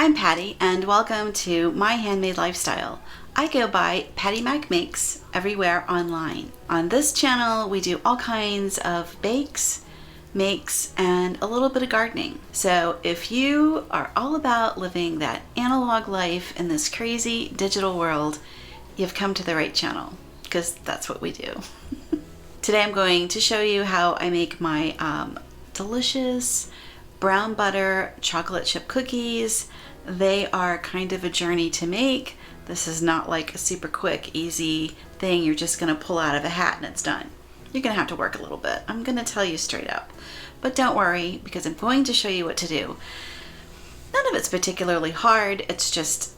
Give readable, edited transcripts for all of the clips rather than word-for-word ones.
I'm Patty, and welcome to My Handmade Lifestyle. I go by Patty Mac Makes everywhere online. On this channel, we do all kinds of bakes, makes, and a little bit of gardening. So if you are all about living that analog life in this crazy digital world, you've come to the right channel, because that's what we do. Today I'm going to show you how I make my delicious brown butter chocolate chip cookies. They are kind of a journey to make. This is not like a super quick, easy thing you're just gonna pull out of a hat and it's done. You're gonna have to work a little bit. I'm gonna tell you straight up. But don't worry, because I'm going to show you what to do. None of it's particularly hard, it's just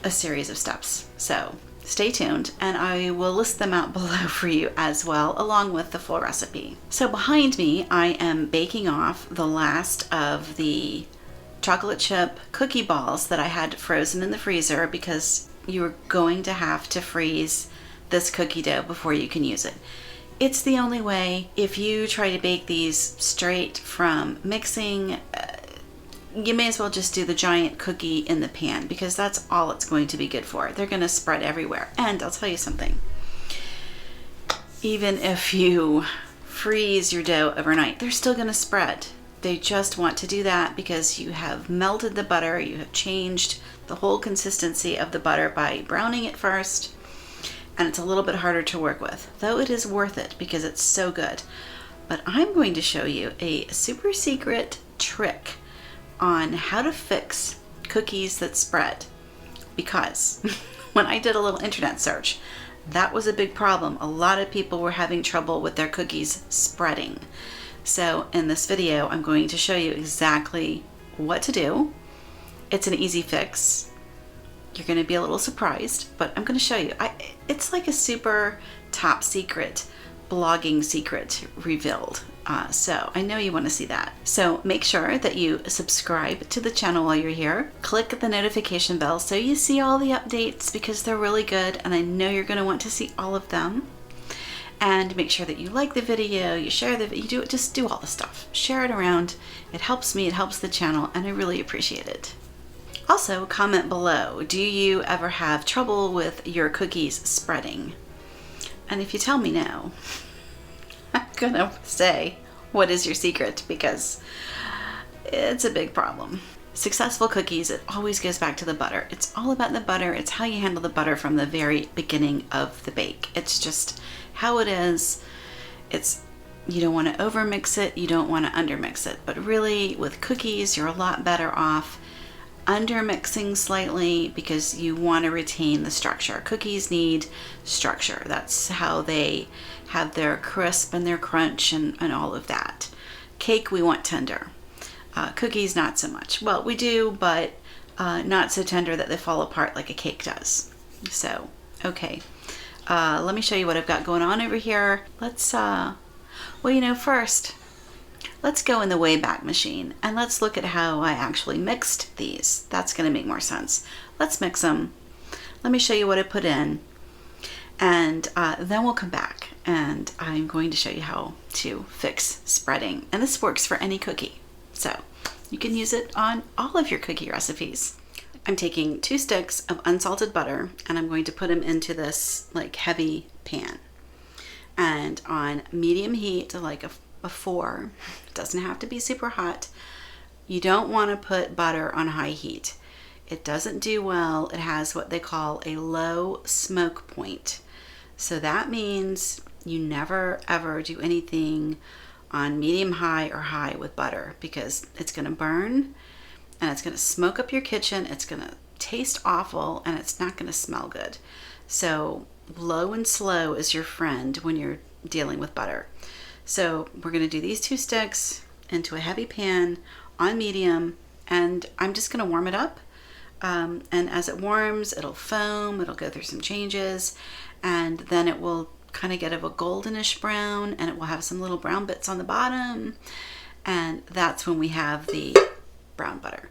a series of steps. So stay tuned, and I will list them out below for you as well, along with the full recipe. So behind me, I am baking off the last of the chocolate chip cookie balls that I had frozen in the freezer, because you're going to have to freeze this cookie dough before you can use it. It's the only way. If you try to bake these straight from mixing, you may as well just do the giant cookie in the pan, because that's all it's going to be good for. They're going to spread everywhere. And I'll tell you something. Even if you freeze your dough overnight, they're still going to spread. They just want to do that because you have melted the butter. You have changed the whole consistency of the butter by browning it first. And it's a little bit harder to work with, though it is worth it because it's so good. But I'm going to show you a super secret trick on how to fix cookies that spread, because when I did a little internet search, that was a big problem. A lot of people were having trouble with their cookies spreading. So in this video, I'm going to show you exactly what to do. It's an easy fix. You're going to be a little surprised, but I'm going to show you. It's like a super top secret blogging secret revealed. So I know you want to see that. So make sure that you subscribe to the channel while you're here. Click the notification bell so you see all the updates, because they're really good and I know you're going to want to see all of them. And make sure that you like the video, you share the video, just do all the stuff. Share it around. It helps me, it helps the channel, and I really appreciate it. Also, comment below, do you ever have trouble with your cookies spreading? And if you tell me no, I'm gonna say, what is your secret? Because it's a big problem. Successful cookies, it always goes back to the butter. It's all about the butter. It's how you handle the butter from the very beginning of the bake. It's just how it is. You don't want to overmix it. You don't want to undermix it. But really, with cookies, you're a lot better off undermixing slightly, because you want to retain the structure. Cookies need structure. That's how they have their crisp and their crunch and all of that. Cake, we want tender. Cookies, not so much. Well, we do, but not so tender that they fall apart like a cake does. So, okay. Let me show you what I've got going on over here. Let's, first, let's go in the Wayback Machine and let's look at how I actually mixed these. That's going to make more sense. Let's mix them. Let me show you what I put in, and then we'll come back and I'm going to show you how to fix spreading. And this works for any cookie, so you can use it on all of your cookie recipes. I'm taking 2 sticks of unsalted butter and I'm going to put them into this like heavy pan, and on medium heat, like a 4. It doesn't have to be super hot. You don't want to put butter on high heat. It doesn't do well. It has what they call a low smoke point. So that means you never ever do anything on medium high or high with butter, because it's going to burn and it's going to smoke up your kitchen. It's going to taste awful and it's not going to smell good. So low and slow is your friend when you're dealing with butter. So we're going to do these 2 sticks into a heavy pan on medium, and I'm just going to warm it up. And as it warms, it'll foam, it'll go through some changes, and then it will kind of get of a goldenish brown, and it will have some little brown bits on the bottom, and that's when we have the brown butter.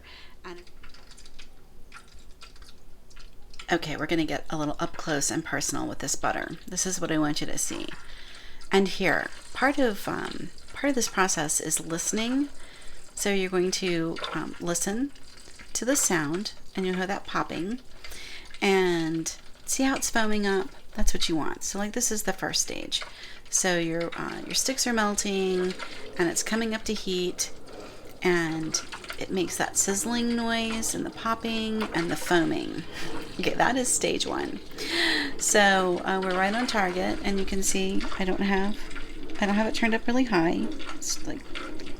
Okay, we're going to get a little up close and personal with this butter. This is what I want you to see. And here, part of this process is listening. So you're going to listen to the sound, and you'll hear that popping. And see how it's foaming up? That's what you want. So like this is the first stage. So your sticks are melting, and it's coming up to heat, and it makes that sizzling noise and the popping and the foaming. Okay, that is stage 1. So we're right on target, and you can see I don't have it turned up really high. It's like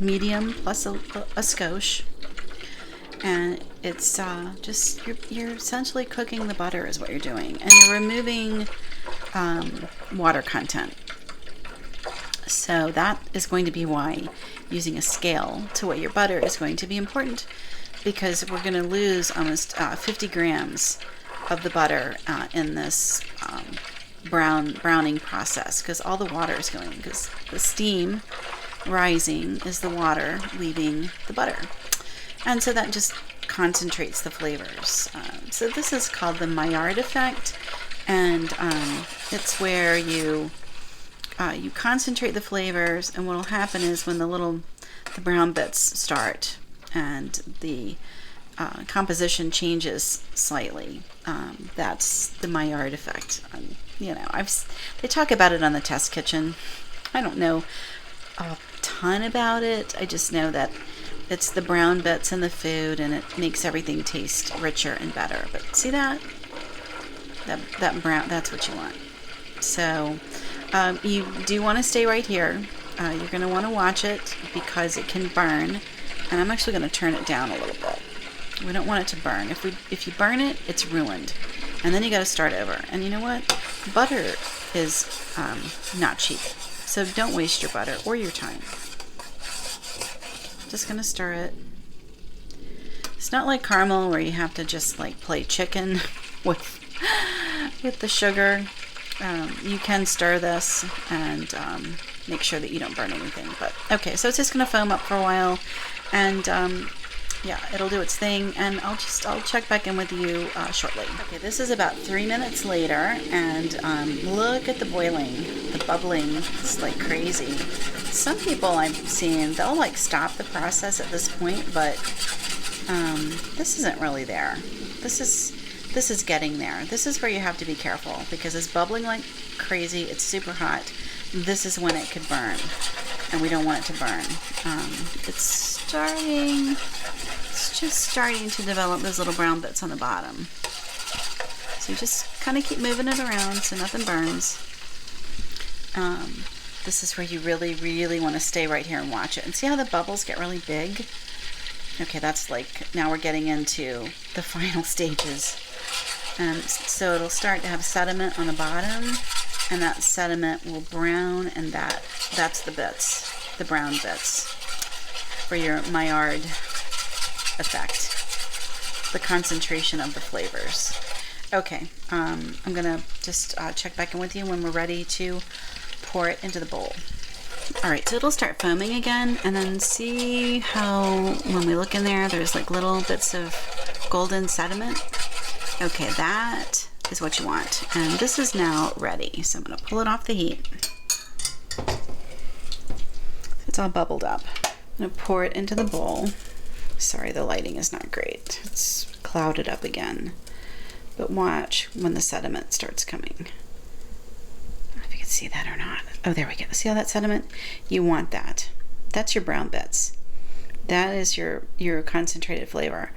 medium plus a skosh, and it's just you're essentially cooking the butter is what you're doing, and you're removing water content. So that is going to be why using a scale to weigh your butter is going to be important, because we're going to lose almost 50 grams of the butter in this browning process, because all the water is going, because the steam rising is the water leaving the butter, and so that just concentrates the flavors. So this is called the Maillard effect, and it's where you concentrate the flavors, and what will happen is when the brown bits start and the composition changes slightly, that's the Maillard effect. They talk about it on the test kitchen. I don't know a ton about it. I just know that it's the brown bits in the food, and it makes everything taste richer and better. But see that brown, that's what you want. So you do want to stay right here. You're going to want to watch it because it can burn, and I'm actually going to turn it down a little bit. We don't want it to burn. If you burn it, it's ruined, and then you got to start over. And you know what? Butter is not cheap, so don't waste your butter or your time. Just going to stir it. It's not like caramel where you have to just like play chicken with the sugar. You can stir this and make sure that you don't burn anything. But okay, so it's just going to foam up for a while, and yeah, it'll do its thing, and I'll check back in with you shortly. Okay, this is about 3 minutes later, and look at the boiling, the bubbling. It's like crazy. Some people I've seen, they'll like stop the process at this point, but this isn't really there. This is getting there. This is where you have to be careful, because it's bubbling like crazy. It's super hot. This is when it could burn, and we don't want it to burn. It's just starting to develop those little brown bits on the bottom. So you just kind of keep moving it around so nothing burns. This is where you really, really want to stay right here and watch it. And see how the bubbles get really big? Okay, that's like, now we're getting into the final stages. So it'll start to have sediment on the bottom, and that sediment will brown, and that's the bits, the brown bits, for your Maillard effect, the concentration of the flavors. Okay, I'm gonna just check back in with you when we're ready to pour it into the bowl. Alright, so it'll start foaming again, and then see how when we look in there, there's like little bits of golden sediment. Okay, that is what you want. And this is now ready. So I'm going to pull it off the heat. It's all bubbled up. I'm going to pour it into the bowl. Sorry, the lighting is not great. It's clouded up again. But watch when the sediment starts coming. I don't know if you can see that or not. Oh, there we go. See all that sediment? You want that. That's your brown bits. That is your concentrated flavor.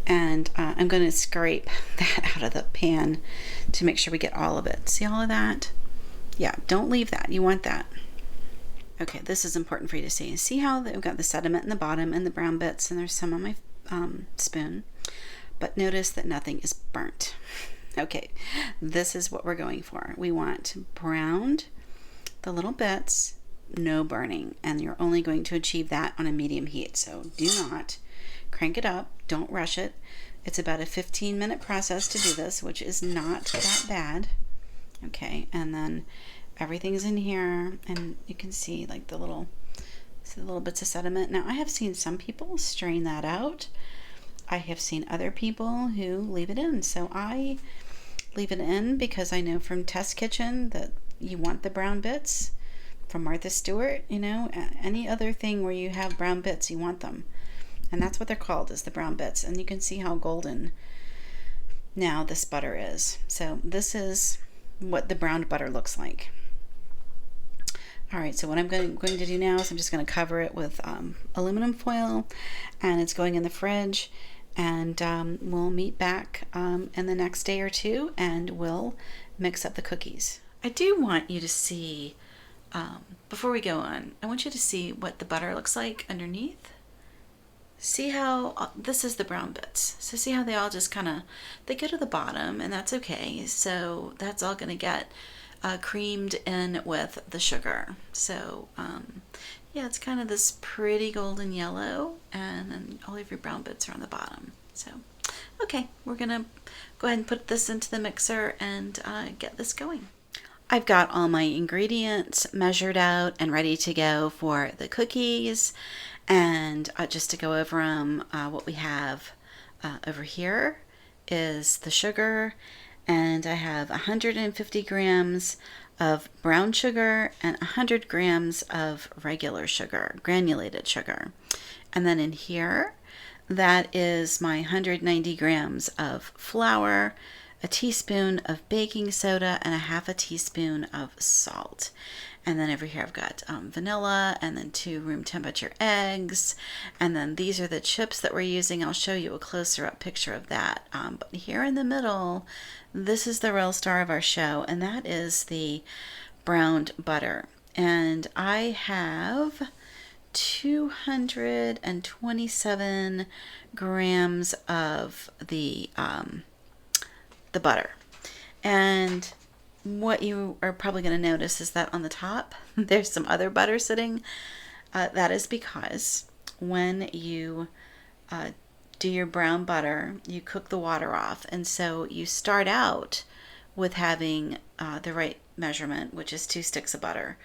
And I'm going to scrape that out of the pan to make sure we get all of it. See all of that? Yeah, don't leave that. You want that. Okay, this is important for you to see. See how we've got the sediment in the bottom and the brown bits, and there's some on my spoon. But notice that nothing is burnt. Okay, this is what we're going for. We want browned the little bits, no burning, and you're only going to achieve that on a medium heat. So do not crank it up. Don't rush it. It's about a 15-minute process to do this, which is not that bad. Okay, and then everything's in here, and you can see like the little bits of sediment. Now, I have seen some people strain that out. I have seen other people who leave it in. So I leave it in because I know from Test Kitchen that you want the brown bits. From Martha Stewart, you know, any other thing where you have brown bits, you want them. And that's what they're called, is the brown bits. And you can see how golden now this butter is. So this is what the browned butter looks like. All right, so what I'm going to do now is I'm just going to cover it with aluminum foil, and it's going in the fridge. And we'll meet back in the next day or two, and we'll mix up the cookies. I do want you to see, before we go on, I want you to see what the butter looks like underneath. See how this is the brown bits. So see how they all just they go to the bottom, and that's okay. So that's all going to get creamed in with the sugar. So yeah, it's kind of this pretty golden yellow, and then all of your brown bits are on the bottom. So okay, we're gonna go ahead and put this into the mixer and get this going. I've got all my ingredients measured out and ready to go for the cookies. And just to go over them, what we have over here is the sugar, and I have 150 grams of brown sugar and 100 grams of regular sugar, granulated sugar. And then in here, that is my 190 grams of flour, a teaspoon of baking soda, and a half a teaspoon of salt. And then over here I've got vanilla, and then 2 room temperature eggs. And then these are the chips that we're using. I'll show you a closer up picture of that. But here in the middle, this is the real star of our show, and that is the browned butter. And I have 227 grams of the butter. And what you are probably going to notice is that on the top there's some other butter sitting. That is because when you do your brown butter, you cook the water off, and so you start out with having the right measurement, which is 2 sticks of butter.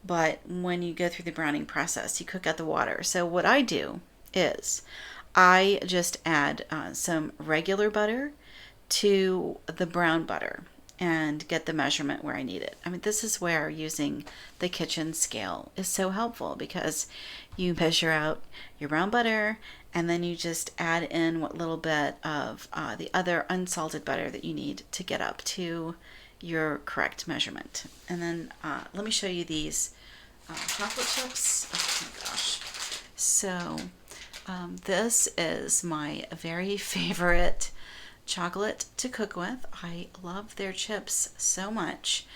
But when you go through the browning process, you cook out the water. So what I do is I just add some regular butter to the brown butter and get the measurement where I need it. I mean, this is where using the kitchen scale is so helpful, because you measure out your brown butter and then you just add in what little bit of the other unsalted butter that you need to get up to your correct measurement. And then let me show you these chocolate chips. Oh my gosh. So this is my very favorite chocolate to cook with. I love their chips so much.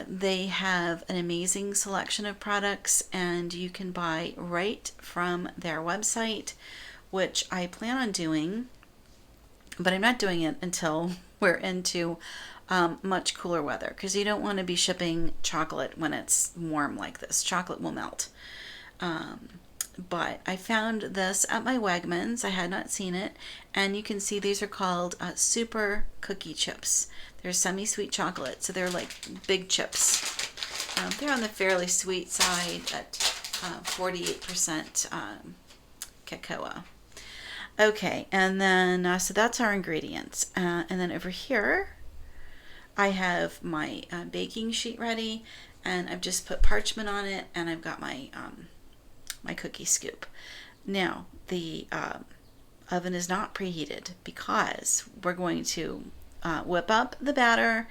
They have an amazing selection of products, and you can buy right from their website, which I plan on doing, but I'm not doing it until we're into much cooler weather, because you don't want to be shipping chocolate when it's warm like this. Chocolate will melt. But I found this at my Wegmans. I had not seen it, and you can see these are called super cookie chips. They're semi-sweet chocolate, so they're like big chips. They're on the fairly sweet side at 48% cacao. Okay, and then so that's our ingredients. And then over here, I have my baking sheet ready, and I've just put parchment on it, and I've got my my cookie scoop. Now, the oven is not preheated, because we're going to whip up the batter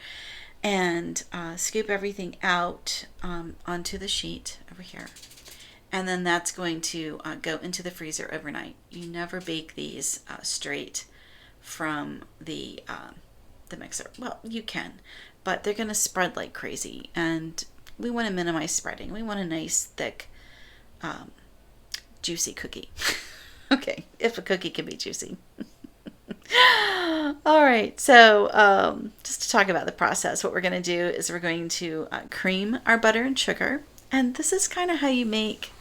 and scoop everything out onto the sheet over here. And then that's going to go into the freezer overnight. You never bake these straight from the mixer. Well, you can, but they're going to spread like crazy, and we want to minimize spreading. We want a nice, thick, juicy cookie. Okay, if a cookie can be juicy. All right, so just to talk about the process, what we're going to do is we're going to cream our butter and sugar. And this is kind of how you make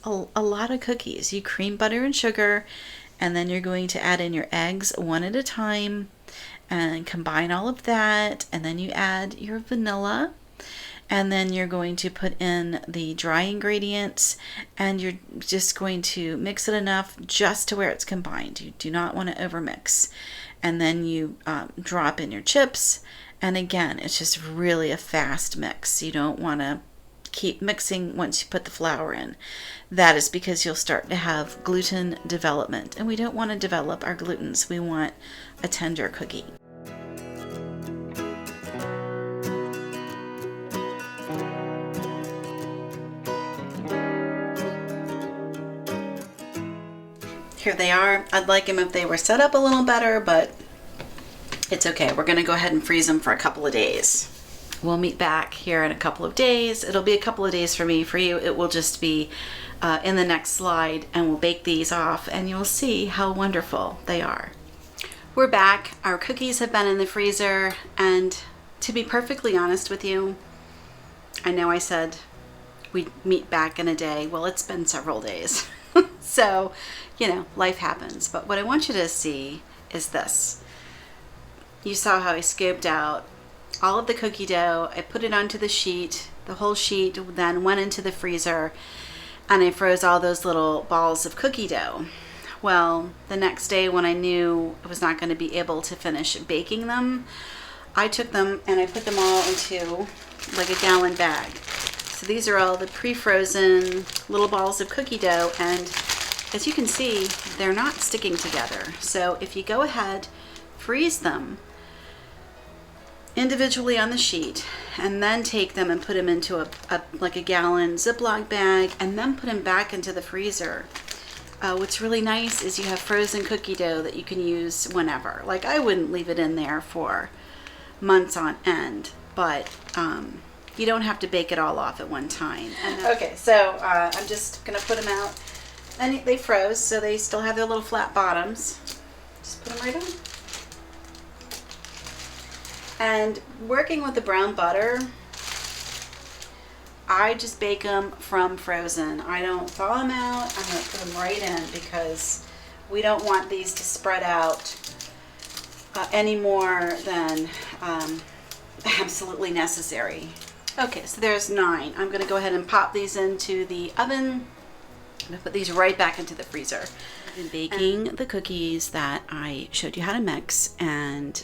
a lot of cookies. You cream butter and sugar, and then you're going to add in your eggs one at a time and combine all of that. And then you add your vanilla, and then you're going to put in the dry ingredients, and you're just going to mix it enough just to where it's combined. You do not want to overmix. And then you drop in your chips, and again, it's just really a fast mix. You don't want to keep mixing once you put the flour in. That is because you'll start to have gluten development, and we don't want to develop our glutens. We want a tender cookie. Here they are. I'd like them if they were set up a little better, but it's okay. We're going to go ahead and freeze them for a couple of days. We'll meet back here in a couple of days. It'll be a couple of days for me. For you, it will just be in the next slide, and we'll bake these off, and you'll see how wonderful they are. We're back. Our cookies have been in the freezer, and to be perfectly honest with you, I know I said we'd meet back in a day. Well, it's been several days. So, you know, life happens. But what I want you to see is this. You saw how I scooped out all of the cookie dough. I put it onto the sheet. The whole sheet then went into the freezer, and I froze all those little balls of cookie dough. Well, the next day when I knew I was not going to be able to finish baking them, I took them and I put them all into like a gallon bag. So these are all the pre-frozen little balls of cookie dough, and as you can see, they're not sticking together. So if you go ahead, freeze them individually on the sheet, and then take them and put them into a gallon Ziploc bag, and then put them back into the freezer. What's really nice is you have frozen cookie dough that you can use whenever. Like, I wouldn't leave it in there for months on end, but you don't have to bake it all off at one time. Okay, so I'm just gonna put them out, and they froze, so they still have their little flat bottoms. Just put them right on. And working with the brown butter, I just bake them from frozen. I don't thaw them out. I'm going to put them right in because we don't want these to spread out any more than absolutely necessary. Okay, so there's 9. I'm going to go ahead and pop these into the oven. I'm going to put these right back into the freezer. I've been baking the cookies that I showed you how to mix, and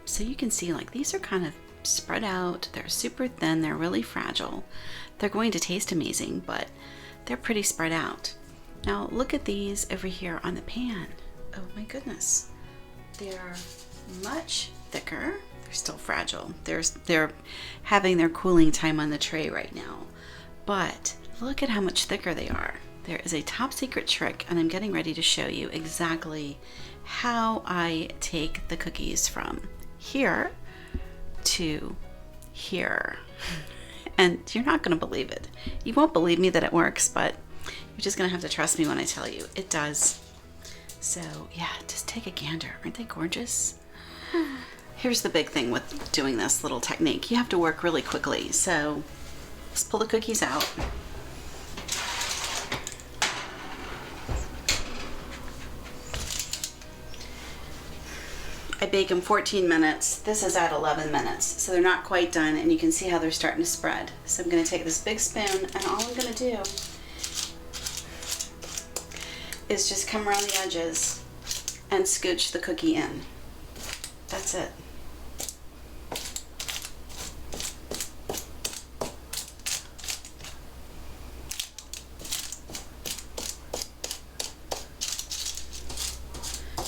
so you can see, like, these are kind of spread out. They're super thin. They're really fragile. They're going to taste amazing, but they're pretty spread out. Now look at these over here on the pan. Oh my goodness. They're much thicker. They're still fragile. They're having their cooling time on the tray right now, but look at how much thicker they are. There is a top secret trick, and I'm getting ready to show you exactly how I take the cookies from here to here. And you're not going to believe it. You won't believe me that it works, but you're just going to have to trust me when I tell you. It does. So yeah, just take a gander. Aren't they gorgeous? Here's the big thing with doing this little technique. You have to work really quickly. So let's pull the cookies out. I bake them 14 minutes. This is at 11 minutes, so they're not quite done, and you can see how they're starting to spread. So I'm going to take this big spoon, and all I'm going to do is just come around the edges and scooch the cookie in. That's it.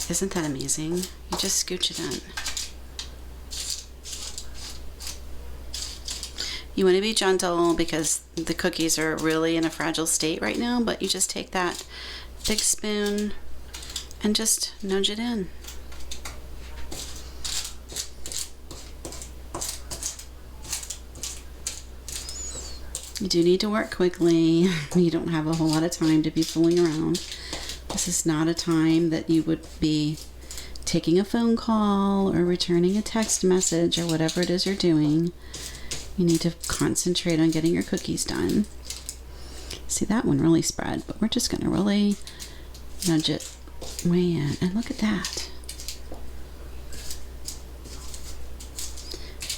Isn't that amazing? You just scooch it in. You want to be gentle because the cookies are really in a fragile state right now, but you just take that big spoon and just nudge it in. You do need to work quickly. You don't have a whole lot of time to be fooling around. This is not a time that you would be taking a phone call or returning a text message or whatever it is you're doing. You need to concentrate on getting your cookies done. See, that one really spread, but we're just going to really nudge it way in. And look at that.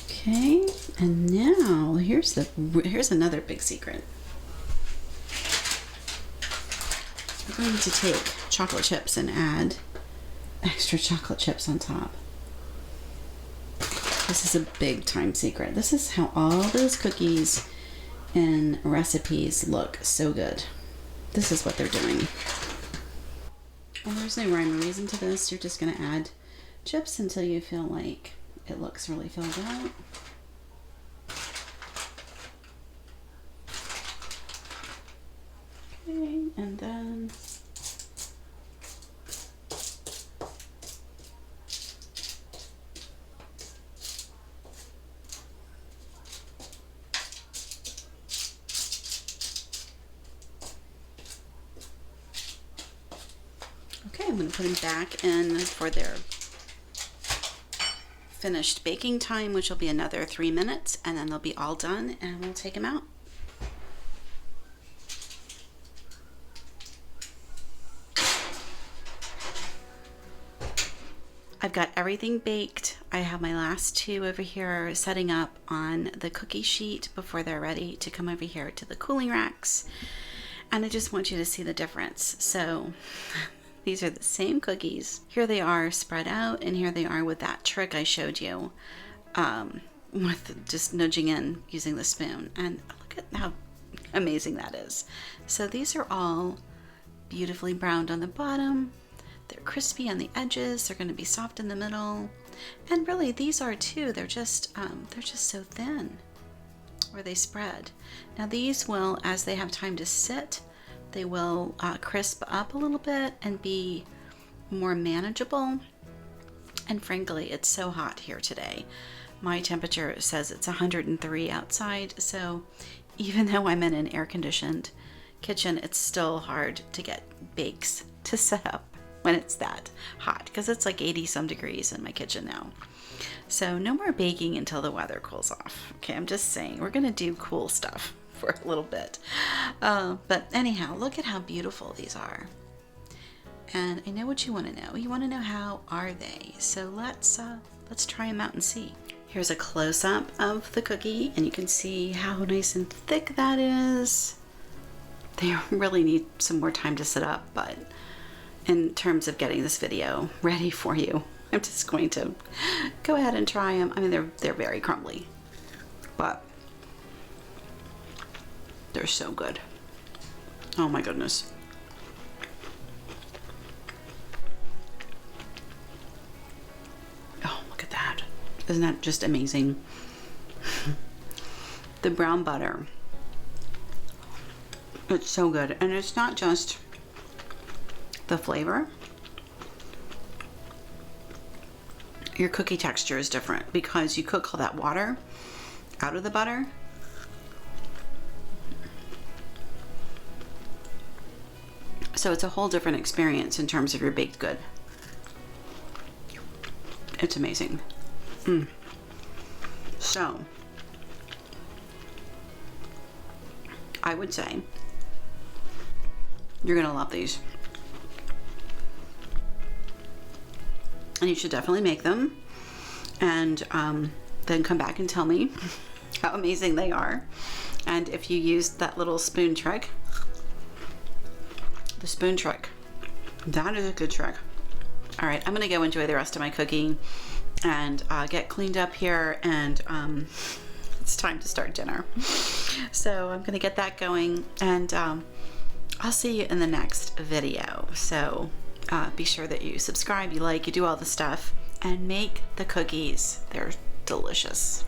Okay, and now here's another big secret. We're going to take chocolate chips and add extra chocolate chips on top. This is a big time secret. This is how all those cookies in recipes look so good. This is what they're doing. And there's no rhyme or reason to this. You're just going to add chips until you feel like it looks really filled out. Okay, and then okay, I'm going to put them back in for their finished baking time, which will be another 3 minutes, and then they'll be all done and we'll take them out. I've got everything baked. I have my last two over here setting up on the cookie sheet before they're ready to come over here to the cooling racks. And I just want you to see the difference. So these are the same cookies. Here they are spread out, and here they are with that trick I showed you, with just nudging in using the spoon. And look at how amazing that is. So these are all beautifully browned on the bottom. They're crispy on the edges. They're going to be soft in the middle. And really, these are too. They're just so thin where they spread. Now these will, as they have time to sit, they will crisp up a little bit and be more manageable. And frankly, it's so hot here today. My temperature says it's 103 outside. So even though I'm in an air-conditioned kitchen, it's still hard to get bakes to set up when it's that hot, because it's like 80 some degrees in my kitchen now. So no more baking until the weather cools off. Okay, I'm just saying, we're gonna do cool stuff for a little bit. But anyhow, look at how beautiful these are. And I know what you want to know. You want to know, how are they? So let's try them out and see. Here's a close-up of the cookie, and you can see how nice and thick that is. They really need some more time to sit up, but in terms of getting this video ready for you, I'm just going to go ahead and try them. I mean, they're very crumbly, but they're so good. Oh my goodness. Oh, look at that. Isn't that just amazing? The brown butter, it's so good. And it's not just the flavor. Your cookie texture is different because you cook all that water out of the butter. So it's a whole different experience in terms of your baked good. It's amazing. So I would say you're gonna love these. And you should definitely make them, and then come back and tell me how amazing they are. And if you used that little spoon trick, the spoon trick, that is a good trick. All right, I'm gonna go enjoy the rest of my cookie and get cleaned up here, and it's time to start dinner. So I'm gonna get that going, and I'll see you in the next video. So be sure that you subscribe, you like, you do all the stuff, and make the cookies. They're delicious.